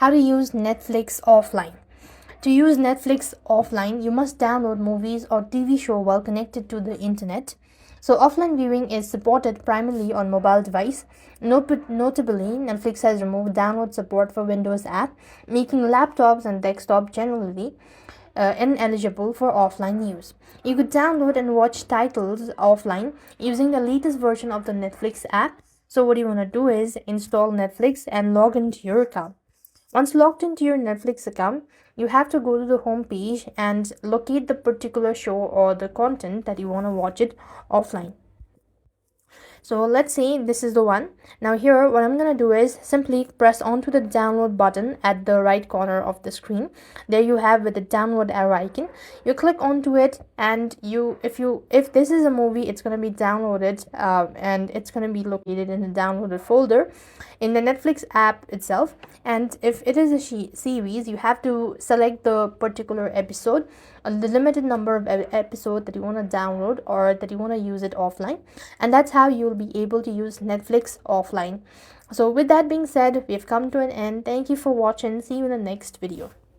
How to use Netflix offline. To use Netflix offline, you must download movies or TV show while connected to the internet. So offline viewing is supported primarily on mobile device. Notably, Netflix has removed download support for Windows app, making laptops and desktop generally ineligible for offline use. You could download and watch titles offline using the latest version of the Netflix app. So what you want to do is install Netflix and log into your account. Once logged into your Netflix account, you have to go to the home page and locate the particular show or the content that you want to watch it offline. So let's say this is the one. Now here what I'm gonna do is simply press onto the download button at the right corner of the screen. There you have with the download arrow icon. You click onto it, and if this is a movie, it's gonna be downloaded and it's gonna be located in the downloaded folder in the Netflix app itself. And if it is a series, you have to select the particular episode, the limited number of episode that you want to download or that you want to use it offline, and that's how you'll be able to use Netflix offline. So with that being said, we've come to an end. Thank you for watching. See you in the next video.